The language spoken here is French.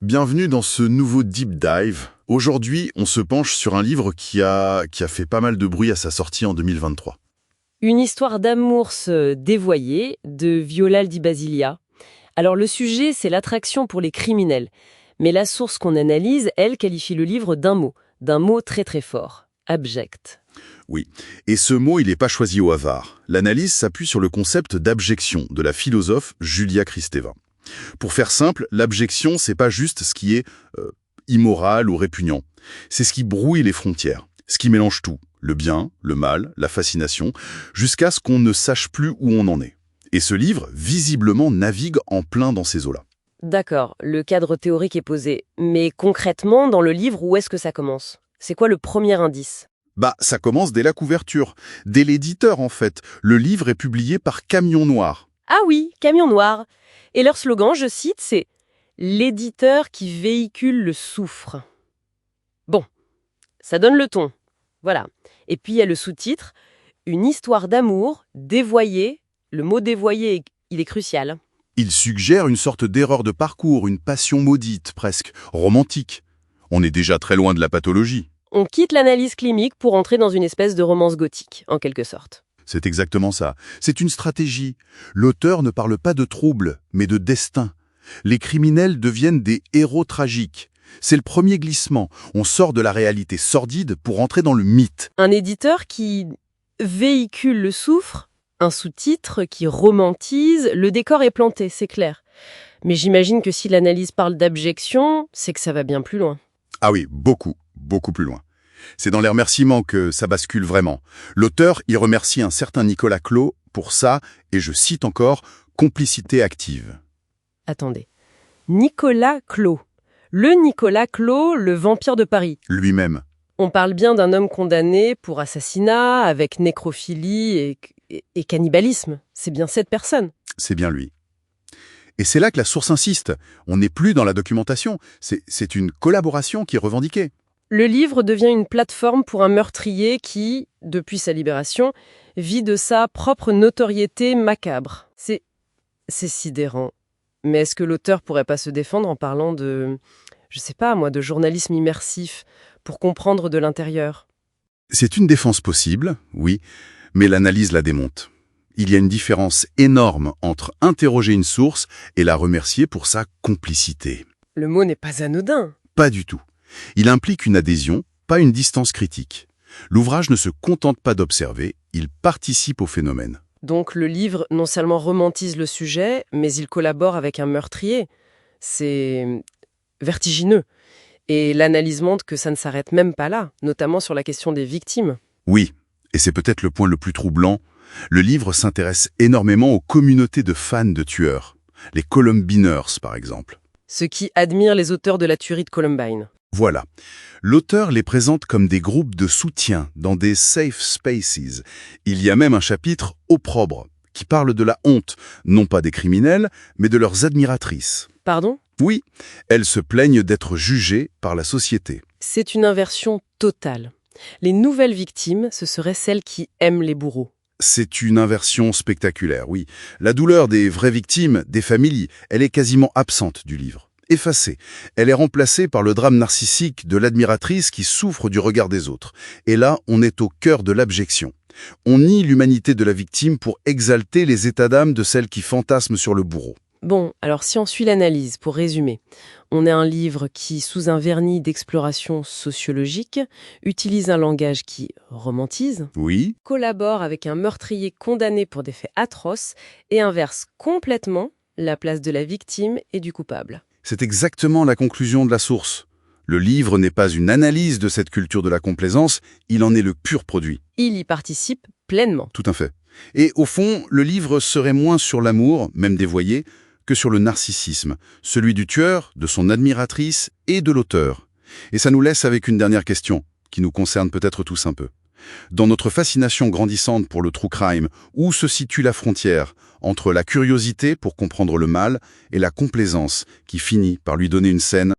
Bienvenue dans ce nouveau Deep Dive. Aujourd'hui, on se penche sur un livre qui a fait pas mal de bruit à sa sortie en 2023. Une histoire d'amour dévoyée de Violaldi Basilia. Alors le sujet, c'est l'attraction pour les criminels. Mais la source qu'on analyse, elle, qualifie le livre d'un mot très très fort, abject. Oui, et ce mot, il n'est pas choisi au hasard. L'analyse s'appuie sur le concept d'abjection de la philosophe Julia Kristeva. Pour faire simple, l'abjection, c'est pas juste ce qui est immoral ou répugnant. C'est ce qui brouille les frontières, ce qui mélange tout, le bien, le mal, la fascination, jusqu'à ce qu'on ne sache plus où on en est. Et ce livre, visiblement, navigue en plein dans ces eaux-là. D'accord, le cadre théorique est posé. Mais concrètement, dans le livre, où est-ce que ça commence? C'est quoi le premier indice? Ça commence dès la couverture, dès l'éditeur en fait. Le livre est publié par Camion Noir. Ah oui, Camion Noir. Et leur slogan, je cite, c'est « L'éditeur qui véhicule le soufre ». Bon, ça donne le ton. Voilà. Et puis il y a le sous-titre « Une histoire d'amour dévoyée ». Le mot « dévoyé », il est crucial. Il suggère une sorte d'erreur de parcours, une passion maudite, presque romantique. On est déjà très loin de la pathologie. On quitte l'analyse clinique pour entrer dans une espèce de romance gothique, en quelque sorte. C'est exactement ça. C'est une stratégie. L'auteur ne parle pas de troubles, mais de destin. Les criminels deviennent des héros tragiques. C'est le premier glissement. On sort de la réalité sordide pour entrer dans le mythe. Un éditeur qui véhicule le soufre, un sous-titre qui romantise, le décor est planté, c'est clair. Mais j'imagine que si l'analyse parle d'abjection, c'est que ça va bien plus loin. Ah oui, beaucoup plus loin. C'est dans les remerciements que ça bascule vraiment. L'auteur y remercie un certain Nicolas Clos pour ça, et je cite encore, « complicité active ». Attendez. Nicolas Clos. Le Nicolas Clos, le vampire de Paris. Lui-même. On parle bien d'un homme condamné pour assassinat, avec nécrophilie et cannibalisme. C'est bien cette personne. C'est bien lui. Et c'est là que la source insiste. On n'est plus dans la documentation. C'est une collaboration qui est revendiquée. Le livre devient une plateforme pour un meurtrier qui, depuis sa libération, vit de sa propre notoriété macabre. C'est sidérant. Mais est-ce que l'auteur pourrait pas se défendre en parlant de, je sais pas moi, de journalisme immersif pour comprendre de l'intérieur? C'est une défense possible, oui, mais l'analyse la démonte. Il y a une différence énorme entre interroger une source et la remercier pour sa complicité. Le mot n'est pas anodin. Pas du tout. Il implique une adhésion, pas une distance critique. L'ouvrage ne se contente pas d'observer, il participe au phénomène. Donc le livre non seulement romantise le sujet, mais il collabore avec un meurtrier. C'est vertigineux. Et l'analyse montre que ça ne s'arrête même pas là, notamment sur la question des victimes. Oui, et c'est peut-être le point le plus troublant, le livre s'intéresse énormément aux communautés de fans de tueurs, les Columbiners par exemple. Ceux qui admirent les auteurs de la tuerie de Columbine. Voilà. L'auteur les présente comme des groupes de soutien dans des safe spaces. Il y a même un chapitre opprobre qui parle de la honte, non pas des criminels, mais de leurs admiratrices. Pardon ? Oui, elles se plaignent d'être jugées par la société. C'est une inversion totale. Les nouvelles victimes, ce seraient celles qui aiment les bourreaux. C'est une inversion spectaculaire, oui. La douleur des vraies victimes, des familles, elle est quasiment absente du livre. Effacée. Elle est remplacée par le drame narcissique de l'admiratrice qui souffre du regard des autres. Et là, on est au cœur de l'abjection. On nie l'humanité de la victime pour exalter les états d'âme de celle qui fantasme sur le bourreau. Bon, alors si on suit l'analyse, pour résumer, on a un livre qui, sous un vernis d'exploration sociologique, utilise un langage qui romantise, Oui, collabore avec un meurtrier condamné pour des faits atroces et inverse complètement la place de la victime et du coupable. c'est exactement la conclusion de la source. Le livre n'est pas une analyse de cette culture de la complaisance, il en est le pur produit. Il y participe pleinement. Tout à fait. Et au fond, le livre serait moins sur l'amour, même dévoyé, que sur le narcissisme, celui du tueur, de son admiratrice et de l'auteur. Et ça nous laisse avec une dernière question, qui nous concerne peut-être tous un peu. Dans notre fascination grandissante pour le true crime, où se situe la frontière entre la curiosité pour comprendre le mal et la complaisance qui finit par lui donner une scène